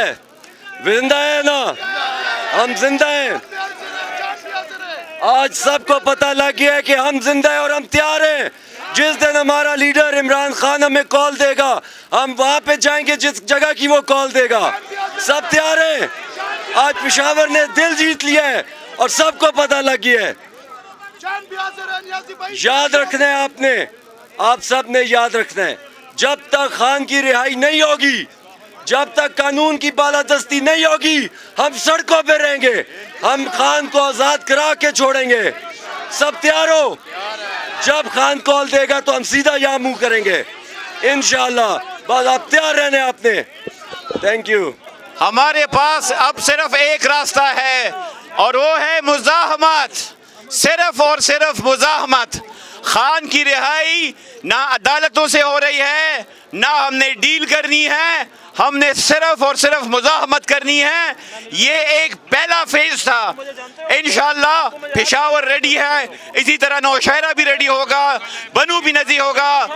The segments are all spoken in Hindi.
जिंदा है ना, हम जिंदा हैं। आज सबको पता लग गया है कि हम जिंदा हैं और हम तैयार हैं। जिस दिन हमारा लीडर इमरान खान हमें कॉल देगा, हम वहां पे जाएंगे जिस जगह की वो कॉल देगा। सब तैयार हैं। आज पेशावर ने दिल जीत लिया है और सबको पता लग गया है। याद रखना है आपने, आप सब ने याद रखना है, जब तक खान की रिहाई नहीं होगी, जब तक कानून की बालादस्ती नहीं होगी, हम सड़कों पे रहेंगे। हम खान को आजाद करा के छोड़ेंगे। सब तैयार हो? जब खान कॉल देगा तो हम सीधा यहाँ मुंह करेंगे इंशाल्लाह। बस आप तैयार रहने आपने। Thank you. हमारे पास अब सिर्फ एक रास्ता है और वो है मुज़ाहमत, सिर्फ और सिर्फ मुज़ाहमत। खान की रिहाई ना अदालतों से हो रही है, ना हमने डील करनी है, हमने सिर्फ और सिर्फ मुज़ाहमत करनी है। ये एक पहला फेज था। इंशाल्लाह पेशावर रेडी है, इसी तरह नौशहरा भी रेडी होगा, बनू भी नजी होगा,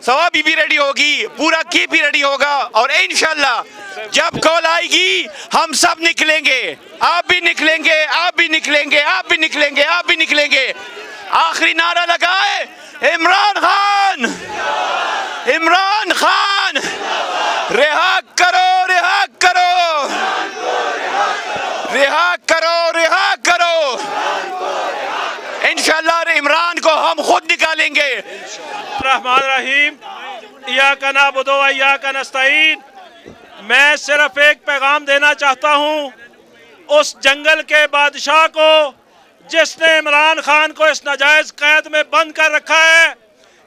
सवाबी भी रेडी होगी, पूरा की भी रेडी होगा। और इंशाल्लाह जब कॉल आएगी हम सब निकलेंगे। आप भी निकलेंगे, आप भी निकलेंगे, आप भी निकलेंगे, आप भी निकलेंगे। आखिरी नारा लगाए, इमरान खान, इमरान खान, रिहा करो, रिहा करो, रिहा करो, रिहा करो। इंशाल्लाह इमरान को हम खुद निकालेंगे। रहमान रहीम, इय्याका नअबुदु व इय्याका नस्तईन। मैं सिर्फ एक पैगाम देना चाहता हूँ उस जंगल के बादशाह को जिसने इमरान खान को इस नाजायज कैद में बंद कर रखा है।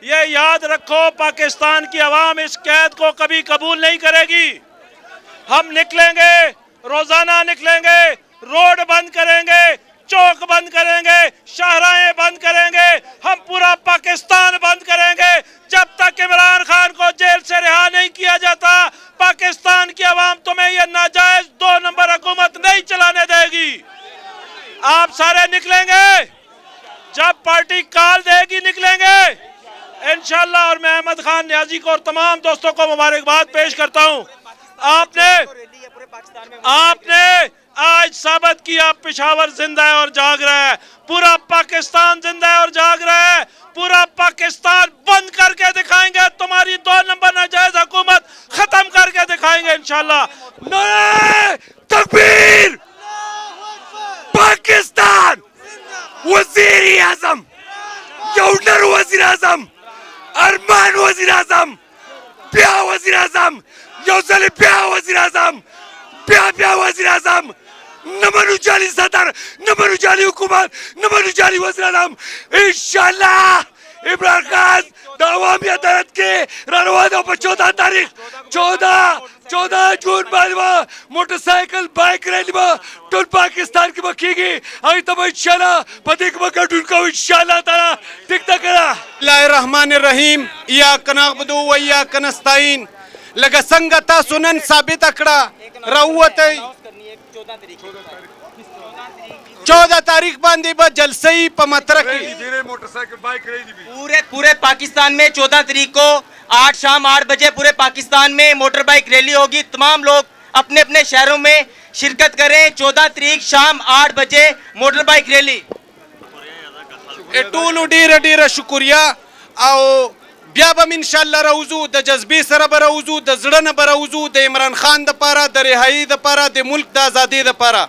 ये याद रखो, पाकिस्तान की आवाम इस कैद को कभी कबूल नहीं करेगी। हम निकलेंगे, रोजाना निकलेंगे, रोड बंद करेंगे, चौक बंद करेंगे, शाहराहें बंद करेंगे, हम पूरा पाकिस्तान बंद करेंगे। जब तक इमरान खान को जेल से रिहा नहीं किया जाता, पाकिस्तान की आवाम तुम्हें यह नाजायज 2 नंबर हुकूमत नहीं चलाने देगी। आप सारे निकलेंगे, जब पार्टी कॉल देगी निकलेंगे इंशाल्लाह। और मैं अहमद खान न्याजी को और तमाम दोस्तों को मुबारकबाद पेश करता हूँ। आपने आज साबित किया पेशावर जिंदा है और जाग रहा है, पूरा पाकिस्तान जिंदा है और जाग रहा है। पूरा पाकिस्तान बंद करके दिखाएंगे, तुम्हारी 2 नंबर नाजायज हुकूमत खत्म करके दिखाएंगे इंशाल्लाह। नारे तकबीर! पाकिस्तान वज़ीर आज़म, यौडर वज़ीर आज़म, अरमान वज़ीर आज़म, प्या वज़ीर आज़म, यौसली प्या वज़ीर आज़म, प्या वज़ीर आज़म, नमन उजाली सदर, नमन उजाली हुकूमत, नमन उजाली वज़ीर आज़म। इंशाल्लाह इमरान खान अवामी अदालत के रनवादों पर 14 तारीख 14 जून मालवा मोटरसाइकिल बाइक रैली में टूल पाकिस्तान की बखेगी। आई तब इंशाल्लाह पतिक मकर टूल को इंशाल्लाह ताला टिकता करा। बिस्मिल्लाहिर्रहमानिर्रहीम, इय्याका नअबुदु व इय्याका नस्तईन। लगा संगता सुनन साबित अकड़ा रहुवत 14 तारीख बांधी बा जलसई पमतरा की मोटरसाइकिल बाइक रैली पूरे पाकिस्तान में 14 तारीख को शाम 8 बजे पूरे पाकिस्तान में मोटर बाइक रैली होगी। तमाम लोग अपने अपने शहरों में शिरकत करें। 14 तारीख शाम 8 बजे मोटर बाइक रैली। टूल डीर डीर शुक्रिया। आओ ब्याबम इंशाल्लाह रउजू द जज्बी सर बरउजू द जड़न बरउजू द इमरान खान द पारा द रिहाई द पारा द मुल्क द आज़ादी द पारा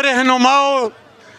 रहनुमाओ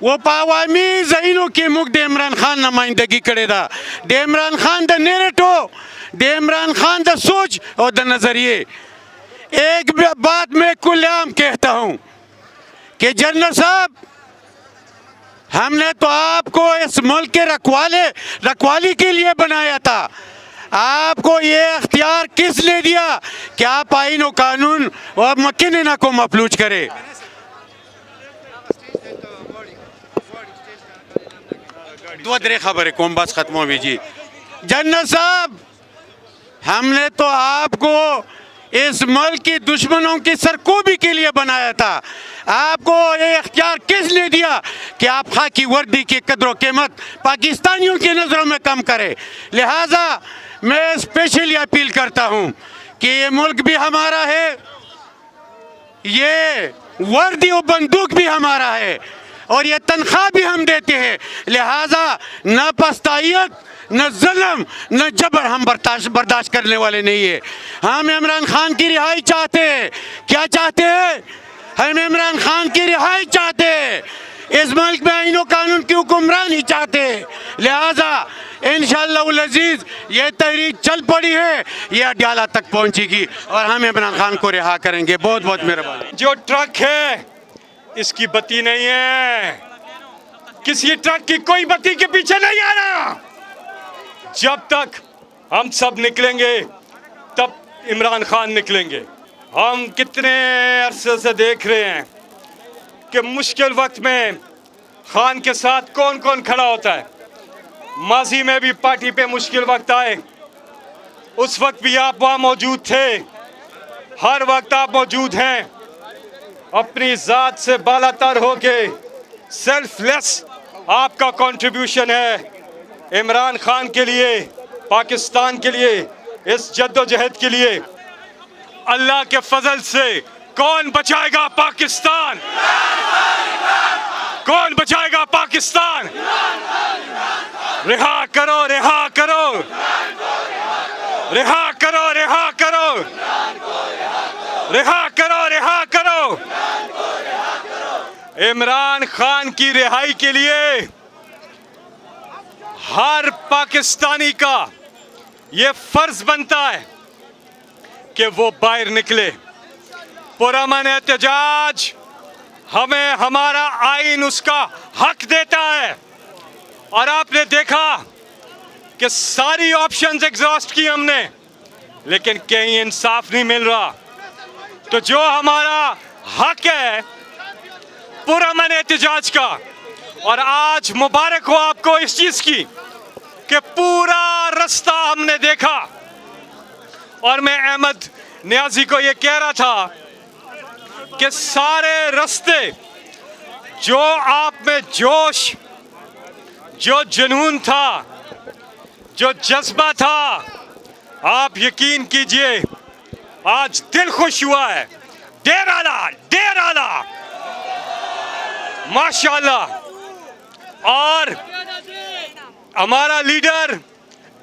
वो पावामी जहीनों के मुख दे इमरान खान नुमाइंदगी करे दा दे इमरान खान द नेरेटो दे इमरान खान द सोच और द नजरिए। एक बात मैं खुलेआम कहता हूँ कि जनरल साहब, हमने तो आपको इस मुल्क के रखवाली के लिए बनाया था। आपको ये अख्तियार किसने दिया कि आप आईन और कानून और मक्किना को मफलूज करे? दो दरे खबर कौन बस खत्म हो जी। जनरल साहब, हमने तो आपको इस मुल्क की दुश्मनों की सरकोबी के लिए बनाया था। आपको ये अख्तियार किसने दिया कि आप खाकी वर्दी की कदर कीमत पाकिस्तानियों की नज़रों में कम करें? लिहाजा मैं स्पेशली अपील करता हूँ कि ये मुल्क भी हमारा है, ये वर्दी और बंदूक भी हमारा है और ये तनख्वाह भी हम देते हैं। लिहाजा न पछताइयत, न जुल्म, न जबर हम बर्दाश्त करने वाले नहीं है। हम इमरान खान की रिहाई चाहते हैं। क्या चाहते हैं? हम इमरान खान की रिहाई चाहते हैं। इस मुल्क में आईन और कानून की हुक्मरानी चाहते हैं। लिहाजा इंशाअल्लाह अज़ीज़ ये तहरीक चल पड़ी है, ये अड्याला तक पहुंचेगी और हम इमरान खान को रिहा करेंगे। बहुत बहुत मेहरबानी। जो ट्रक है इसकी बत्ती नहीं है, किसी ट्रक की कोई बत्ती के पीछे नहीं आना। जब तक हम सब निकलेंगे तब इमरान खान निकलेंगे। हम कितने अरसे से देख रहे हैं कि मुश्किल वक्त में खान के साथ कौन कौन खड़ा होता है। माजी में भी पार्टी पे मुश्किल वक्त आए, उस वक्त भी आप वहाँ मौजूद थे। हर वक्त आप मौजूद हैं। अपनी ज़ात से बालातर होके सेल्फलेस आपका कंट्रीब्यूशन है इमरान खान के लिए, पाकिस्तान के लिए, इस जद्दोजहद के लिए। अल्लाह के फजल से कौन बचाएगा पाकिस्तान? कौन बचाएगा पाकिस्तान? रिहा करो, रिहा करो, रिहा करो, रिहा करो, रिहा करो, रिहा करो। इमरान खान की रिहाई के लिए हर पाकिस्तानी का ये फर्ज बनता है कि वो बाहर निकले। पुरअमन एहतजाज हमें हमारा आइन उसका हक देता है। और आपने देखा कि सारी ऑप्शंस एग्जॉस्ट की हमने, लेकिन कहीं इंसाफ नहीं मिल रहा। तो जो हमारा हक है पुरअमन एहतजाज का, और आज मुबारक हो आपको इस चीज की कि पूरा रास्ता हमने देखा। और मैं अहमद नियाजी को ये कह रहा था कि सारे रास्ते जो आप में जोश, जो जुनून था, जो जज्बा था, आप यकीन कीजिए आज दिल खुश हुआ है। डेर आला माशाल्लाह। और हमारा लीडर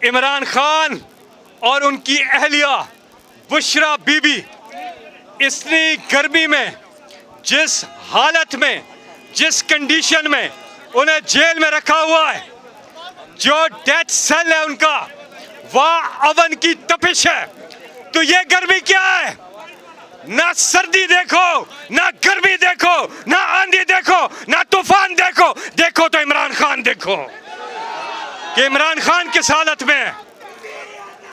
इमरान खान और उनकी अहलिया बुशरा बीबी इतनी गर्मी में, जिस हालत में, जिस कंडीशन में उन्हें जेल में रखा हुआ है, जो डेथ सेल है उनका, वह अवन की तपिश है। तो ये गर्मी क्या है? ना सर्दी देखो, ना गर्मी देखो, ना आंधी देखो, ना तूफान देखो, देखो तो इमरान खान देखो कि इमरान खान किस हालत में है।